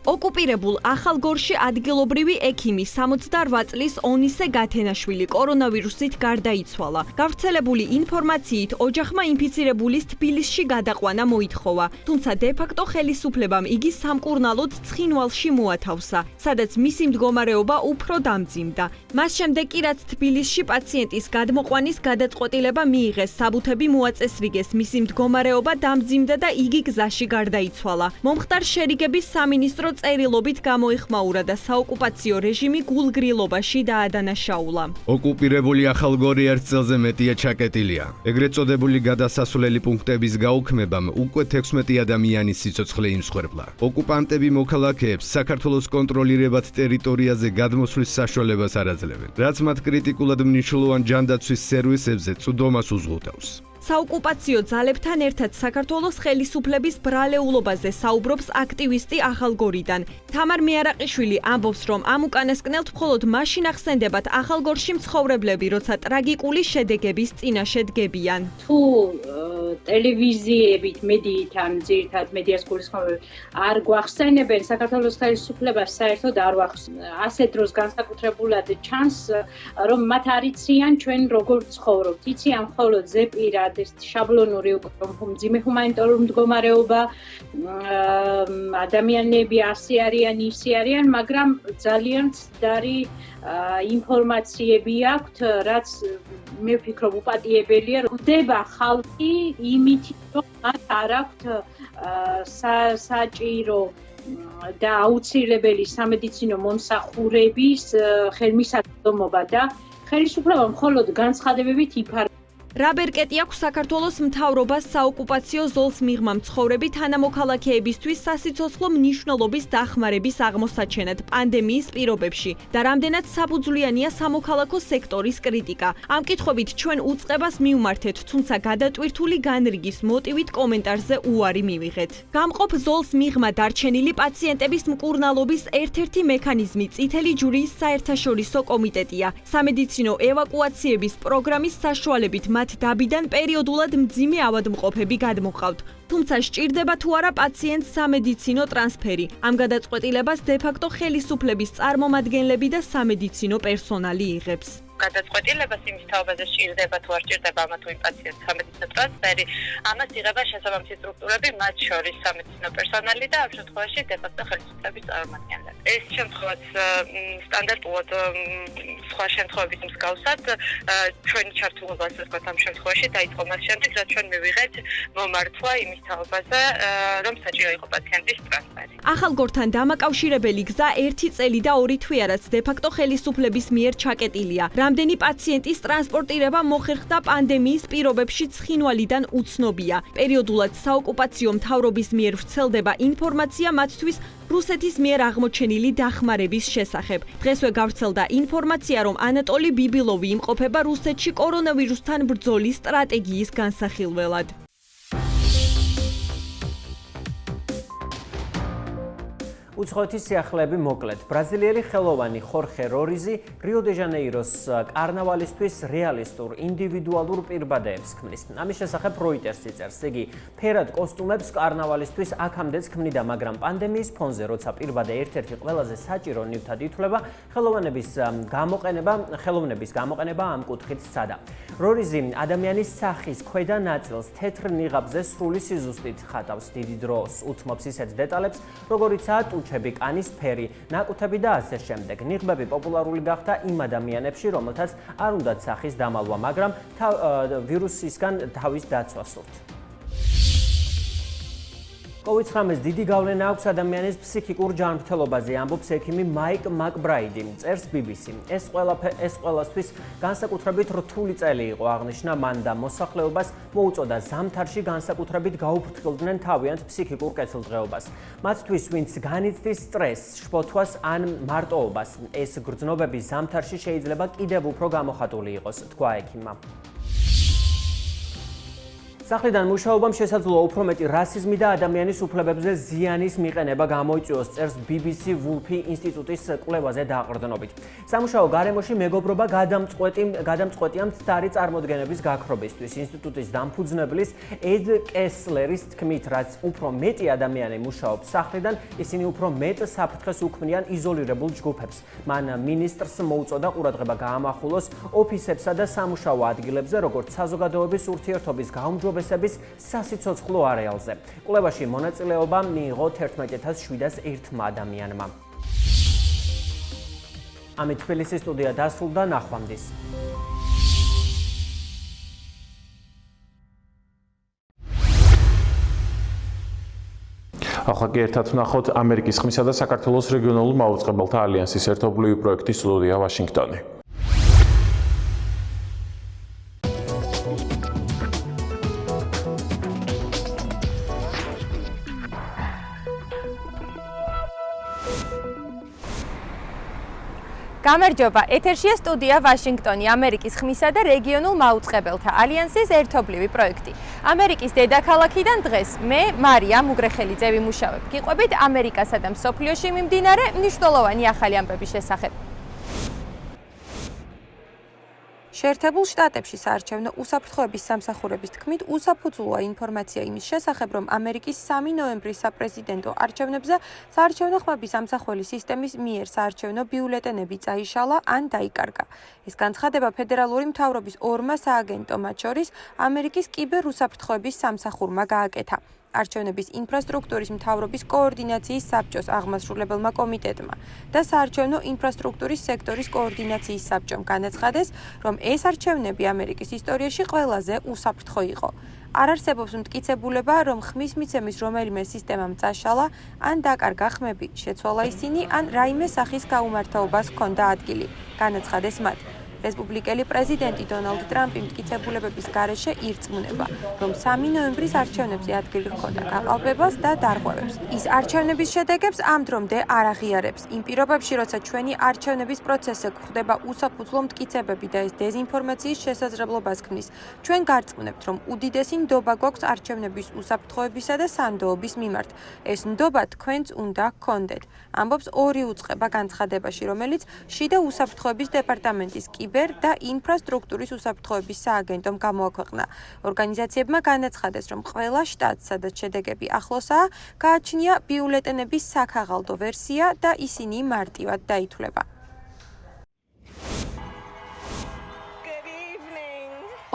ოკუპირებულ ახალგორში ადგილობრივი ექიმი 68 წლის ონისე გათენაშვილი კორონავირუსით გარდაიცვალა. გავრცელებული ინფორმაციით ოჯახმა ინფიცირებულის თბილისში გადაყვანა მოითხოვა, თუმცა დე-ფაქტო ხელისუფლებამ იგი სამკურნალოდ ცხინვალში მოათავსა, სადაც მისი მდგომარეობა უფრო დამძიმდა. მას შემდეგ კი რაც თბილისში პაციენტის გადმოყვანის გადაწყვეტილება მიიღეს, საბუთები მოაწესრიგეს, მისი მდგომარეობა დამძიმდა და იგი გზაში გარდაიცვალა. მომხდარ შერიგების სამინისტრო წერილობით გამოიხმაურა და საოკუპაციო რეჟიმი გულგრილობაში დაადანაშაულა. ოკუპირებული ახალგორი ერთ წელზე მეტია ჩაკეტილია. ეგრეთ წოდებული გადასასვლელი პუნქტების გაუქმებამ უკვე 16 ადამიანის სიცოცხლე იმსხვერპლა. ოკუპანტები მოქალაქეებს საქართველოს კონტროლირებად ტერიტორიაზე გადმოსვლის საშუალებას არ აძლევენ, რაც მათ კრიტიკულად მნიშვნელოვან ჯანდაცვის სერვისებზე წვდომას უზღუდავს. საოკუპაციო ძალებთან ერთად საქართველოს ხელისუფლების ბრალეულობაზე საუბრობს აქტივისტი ახალგორიდან. თამარ მეარაყიშვილი ამბობს, რომ ამ უკანასკნელთ მხოლოდ მაშინ ახსენდებათ ახალგორში მცხოვრებლები, როცა ტრაგიკული შედეგების წინაშე დგებიან. თუ ტელევიზიებით, მედიით, ან ძირითადად მედიას გულისხმობენ, არ გვახსენებენ საქართველოს ხელისუფლებას საერთოდ არ ვახსენებენ. ასე დროს განსაკუთრებულად ჩანს, რომ მათ არ იციან ჩვენ როგორ ცხოვრობთ. იციან მხოლოდ ზეპირად ეს შაბლონური მძიმე ჰუმანიტარული მდგომარეობა, ადამიანები ასე არიან, ისე არიან, მაგრამ ძალიან მცდარი ინფორმაციები აქვთ, რაც მე ვფიქრობ უპატიებელია, რომ ხვდება ხალხი იმით, რომ მათ არ აქვთ საჭირო და აუცილებელი სამედიცინო მომსახურების ხელმისაწვდომობა და ხელისუფლება მხოლოდ განცხადებებით იფარგლებს რა ბერკეტი აქვს საქართველოს მთავრობას საოკუპაციო ზოლს მიღმა მცხოვრები თანამოქალაქეებისთვის სასიცოცხლო მნიშვნელობის დახმარების აღმოსაჩენად პანდემიის პირობებში და რამდენად საფუძვლიანია სამოქალაქო სექტორის კრიტიკა. ამ კითხვებით ჩვენ უწყებას მივმართეთ, თუმცა გადატვირთული განრიგის მოტივით კომენტარზე უარი მივიღეთ. გამყოფ ზოლს მიღმა დარჩენილი პაციენტების მკურნალობის ერთ-ერთი მექანიზმი წითელი ჯვრიის საერთაშორისო კომიტეტია. სამედიცინო ევაკუაციების პროგრამის საშუალებით მათ დაბიდან პერიოდულად მძიმე ავადმყოფები გადმოყავთ. თუმცა სჭირდება თუ არა პაციენტს სამედიცინო ტრანსფერი. ამ გადაწყვეტილებას დე-ფაქტო ხელისუფლების წარმომადგენლები და სამედიცინო პერსონალი იღებს. გადაწყვეტილებას იმის თაობაზე სჭირდება თუ არ სჭირდება ამა თუ იმ პაციენტს სამედიცინო ტრანსფერი, ამას იღება შესაბამისი სტრუქტურები, მათ შორის სამედიცინო პერსონალი და ამ შემთხვევაში დე-ფაქტო ხელისუფლების წარმომადგენლები. ეს შემთხვევაც სტანდარტულად სხვა შემთხვევების მსგავსად ჩვენი ჩართულობა, ასე ვთქვათ, ამ შემთხვევაში დაიწყო მას შემდეგ, რაც ჩვენ მივიღეთ მომართვა იმის თაობაზე, რომ საჭირო იყო პაციენტის ტრანსფერი. ახალგორთან დამაკავშირებელი გზა 1 წელი და 2 თვე არაც დე-ფაქტო ხელისუფლების მიერ ჩაკეტილია. რამდენი პაციენტის ტრანსპორტირება მოხერხდა პანდემიის პირობებში ცხინვალიდან უცნობია. პერიოდულად საოკუპაციო მთავრობის მიერ ვრცელდება ინფორმაცია მათთვის რუსეთის მიერ აღმოჩენილი დახმარების შესახებ. დღესვე გავრცელდა ინფორმაცია, რომ ანატოლი ბიბილოვი იმყოფება რუსეთში კორონავირუსთან ბრძოლის სტრატეგიის განსახილველად. უცხოეთის სიახლეები მოკლედ. ბრაზილიელი ხელოვანი ხორხე რორიზი რიო-დე-ჟანეიროს კარნავალისთვის რეალისტურ ინდივიდუალურ პირბადეებს ქმნის. ამის შესახებ Reuters იწერს. იგი ფერად კოსტუმებს კარნავალისთვის აქამდეც ქმნიდა, მაგრამ პანდემიის ფონზე, როცა პირბადე ერთ-ერთი ყველაზე საჭირო ნივთად ითვლება, ხელოვნების გამოყენება ამ კუთხით სცადა. რორიზი ადამიანის სახის ქვედა ნაწილს თეთრ ნიღაბზე სრული სიზუსტით ხატავს. დიდი დროს უთმობს ისეთ დეტალებს, როგორიცაა ტუჩები, კანის ფერი, ნაკუთები და ასე შემდეგ. ნიღბები პოპულარული გახდა იმ ადამიანებში, რომელთაც არ უნდათ სახის დამალვა, მაგრამ ვირუსისგან თავის დაცვა სურთ. COVID-19 დიდი გავლენა აქვს ადამიანის ფსიქიკურ ჯანმრთელობაზე, ამბობს ექიმი მაიკ მაკბრაიდი, წერს BBC. ეს ყველასთვის განსაკუთრებით რთული წელი იყო, აღნიშნა მან და მოსახლეობას მოუწოდა ზამთარში განსაკუთრებით გაუფრთხილდნენ თავიანთ ფსიქიკურ კეთილდღეობას. მათთვის, ვინც განიცდის სტრესს, შფოთვას ან მარტოობას, ეს გრძნობები ზამთარში შეიძლება კიდევ უფრო გამოხატული იყოს, თქვა ექიმმა. სახლიდან მუშაობამ შესაძლოა უფრო მეტი რასიზმი და ადამიანის უფლებებზე ზიანის მიყენება გამოიწვიოს, წერს BBC Wolfe ინსტიტუტის კვლევაზე დაყრდნობით. სამუშაო გარემოში მეგობრობა გადამწყვეტია მცდარი წარმოდგენების გაქრობისთვის. ინსტიტუტის დამფუძნებლის ედ კესლერის თქმით, რაც უფრო მეტი ადამიანი მუშაობს სახლიდან, ისინი უფრო მეტ საფრთხეს უქმნიან იზოლირებულ ჯგუფებს. მან მინისტრს მოუწოდა ყურადღება გაამახვილოს ოფისებსა და სამუშაო ადგილებზე, როგორც საზოგადოების ურთიერთობის გაუმჯობესების სასიცოცხლო არეალზე. კვლევაში მონაწილეობა მიიღო 11701 ადამიანმა. ამით თბილისის სტუდია დასრულდა, ნახვამდის. ახლა კი ერთად ვნახოთ ამერიკის ხმისა და საქართველოს რეგიონალურ მაუწყებელთა ალიანსის ერთობლივი პროექტის სტუდია ვაშინგტონი. გამარჯობა, ეთერშია სტუდია ვაშინგტონი, ამერიკის ხმისა და რეგიონულ მაუწყებელთა ალიანსის ერთობლივი პროექტი. ამერიკის დედაქალაქიდან დღეს მე, მარია მუგრეხელიძე ვიმუშავებ. გიყვებით ამერიკასა და მსოფლიოში მიმდინარე მნიშვნელოვანი ახალი ამბების შესახებ. შეერთებულ შტატებში საარჩევნო უსაფრთხოების სამსახურების თქმით, უსაფუძვლოა ინფორმაცია იმის შესახებ, რომ ამერიკის 3 ნოემბრის საპრეზიდენტო არჩევნებზე საარჩევნო ხმების ამსახველი სისტემის მიერ საარჩევნო ბიულეტენები წაიშალა ან დაიკარგა. ეს განცხადება ფედერალური მთავრობის 2 სააგენტო, მათ შორის ამერიკის კიბერ-უსაფრთხოების სამსახურმა გააკეთა. არჩევნების ინფრასტრუქტურის მთავრობის კოორდინაციის საბჭოს აღმასრულებელმა კომიტეტმა და საარჩევნო ინფრასტრუქტურის სექტორის კოორდინაციის საბჭომ განაცხადეს, რომ ეს არჩევნები ამერიკის ისტორიაში ყველაზე უსაფრთხო იყო. არ არსებობს მტკიცებულება, რომ ხმის მიცემის რომელიმე სისტემამ წაშალა ან დაკარგა ხმები, შეცვალა ისინი ან რაიმე სახის გაუმართაობას ჰქონდა ადგილი, განაცხადეს მათ. რესპუბლიკელი პრეზიდენტი დონალდ ტრამპი მტკიცებულებების გარეშე ირწმუნება, რომ 3 ნოემბრის არჩევნებზე ადგილი ჰქონდა გაყალბებას და დარღვევებს. ის არჩევნების შედეგებს ამ დრომდე არ აღიარებს. იმ პირობებში, როცა ჩვენი არჩევნების პროცესზე გვხვდება უსაფუძვლო მტკიცებები და ეს დეზინფორმაციის შესაძლებლობას ქმნის, ჩვენ გარწმუნებთ, რომ უდიდესი ნდობა გვაქვს არჩევნების უსაფრთხოებისა და სანდოობის მიმართ. ეს ნდობა თქვენც უნდა გქონდეთ. ამბობს ორი უწყება განცხადებაში, რომელიც შიდა უსაფრთხოების დეპარტამენტის კიბერ და ინფრასტრუქტურის უსაფრთხოების სააგენტომ გამოაქვეყნა. ორგანიზაციებმა განაცხადეს, რომ ყველა შტატს, სადაც შედეგები ახლოსაა, გააჩნია ბიულეტენების საქაღალდო ვერსია და ისინი მარტივად დაითვლება.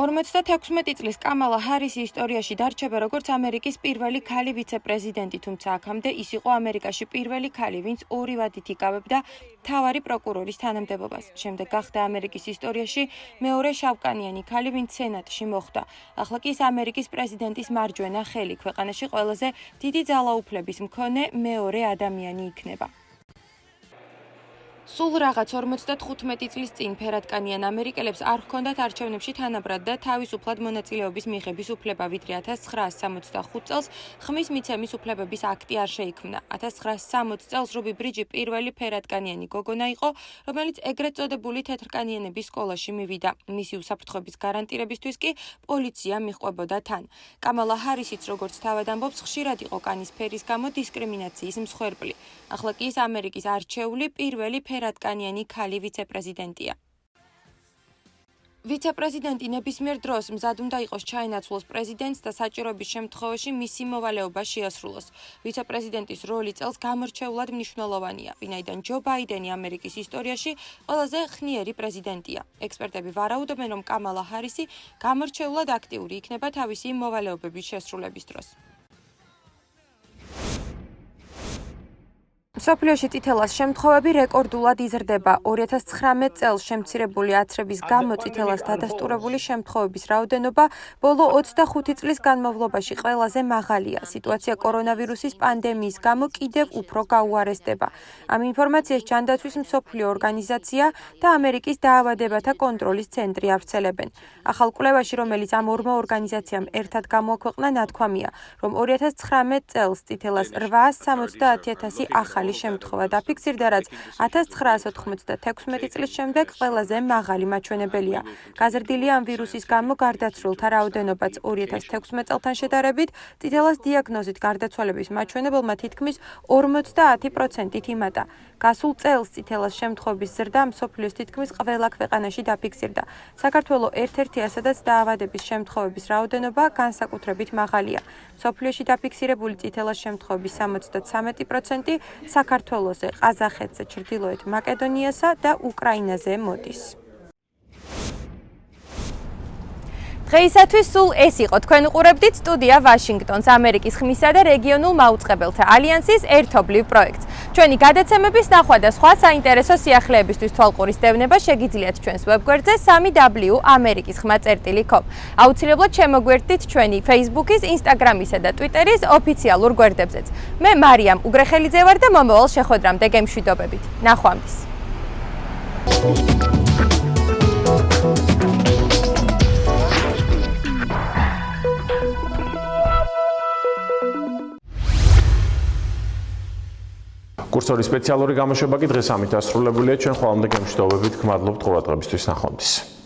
56 წლის კამალა ჰარისი ისტორიაში დარჩება როგორც ამერიკის პირველი ქალი ვიცე-პრეზიდენტი, თუმცა აქამდე ის იყო ამერიკაში პირველი ქალი, ვინც 2 ვადით იკავებდა მთავარი პროკურორის თანამდებობას. შემდეგ გახდა ამერიკის ისტორიაში მეორე შავკანიანი ქალი, ვინც სენატში მოხვდა. ახლა კი ის ამერიკის პრეზიდენტის მარჯვენა ხელი, ქვეყანაში ყველაზე დიდი ძალაუფლების მქონე მეორე ადამიანი იქნება. სულ რაღაც 55 წლის წინ ფერადკანიან ამერიკელებს არ ჰქონდათ არჩევნებში თანაბრად და თავისუფლად მონაწილეობის მიღების უფლება, ვიდრე 1965 წელს ხმის მიცემის უფლებების აქტი არ შეიქმნა. 1960 წელს რუბი ბრიჯი პირველი ფერადკანიანი გოგონა იყო, რომელიც ეგრეთ წოდებული თეთრკანიანების სკოლაში მივიდა. მისი უსაფრთხოების გარანტირებისთვის კი პოლიცია მიჰყვებოდა თან. კამალა ჰარისიც, როგორც თავად ამბობს, ხშირად იყო კანის ფერის გამო დისკრიმინაციის მსხვერპლი. ახლა კი ის ამერიკის არჩეული პირველი ფერადკანიანი ქალი ვიცე-პრეზიდენტია. ვიცე-პრეზიდენტი ნებისმიერ დროს მზად უნდა იყოს ჩაენაცვლოს პრეზიდენტს და საჭიროების შემთხვევაში მისი მოვალეობა შეასრულოს. ვიცე-პრეზიდენტის როლი წელს გამორჩეულად მნიშვნელოვანია, ვინაიდან ჯო ბაიდენი ამერიკის ისტორიაში ყველაზე ხნიერი პრეზიდენტია. ექსპერტები ვარაუდობენ, რომ კამალა ჰარისი გამორჩეულად აქტიური იქნება თავისი მოვალეობების შესრულების დროს. მსოფლიოში წითელას შემთხვევები რეკორდულად იზრდება. 2019 წელს შემცირებული აცრების გამო წითელას დადასტურებული შემთხვევების რაოდენობა ბოლო 25 წლის განმავლობაში ყველაზე მაღალია. სიტუაცია კორონავირუსის პანდემიის გამო კიდევ უფრო გაუარესდება. ამ ინფორმაციას ჯანდაცვის მსოფლიო ორგანიზაცია და ამერიკის დაავადებათა კონტროლის ცენტრი ავრცელებენ. ახალ კვლევაში, რომელიც ამ ორმა ორგანიზაციამ ერთად გამოაქვეყნა, ნათქვამია, რომ 2019 წელს წითელას 870,000 ახალი შემთხვევა დაფიქსირდა, რაც 1996 წლის შემდეგ ყველაზე მაღალი მაჩვენებელია. გაზრდილია ამ ვირუსის გამო გარდაცვლილთა რაოდენობაც 2016 წელთან შედარებით წითელას დიაგნოზით გარდაცვალების მაჩვენებელმა თითქმის 50%-ით იმატა. გასულ წელს წითელას შემთხვევების ზრდა მსოფლიოს თითქმის ყველა ქვეყანაში დაფიქსირდა. საქართველო ერთ-ერთია, სადაც დაავადების შემთხვევების რაოდენობა განსაკუთრებით მაღალია. მსოფლიოში დაფიქსირებული წითელას შემთხვევების 73% საქართველოზე, ყაზახეთზე, ჩრდილოეთ მაკედონიასა და უკრაინაზე მოდის. დღეისათვის სულ ეს იყო. თქვენ უყურებდით სტუდია ვაშინგტონს, ამერიკის ხმისა და რეგიონულ მაუწყებელთა ალიანსის ერთობლივ პროექტს. ჩვენი გადაცემების ნახვა და სხვა საინტერესო სიახლეებისთვის თვალყურის დევნება შეგიძლიათ ჩვენს ვებგვერდზე 3w.amerikisxma.com. აუცილებლად შემოგვერთდით ჩვენი Facebook-ის, Instagram-ისა და Twitter-ის ოფიციალურ გვერდებზეც. მე მარიამ უგრეხელიძე ვარ და მომავალ შეხვედრამდე გემშვიდობებით. ნახვამდის. კურსორის სპეციალური გამოშვება კი დღეს ამით ასრულებულია. ჩვენ ხვალამდე გემშვიდობებით, გმადლობთ ყურადღებისთვის. ნახვამდის.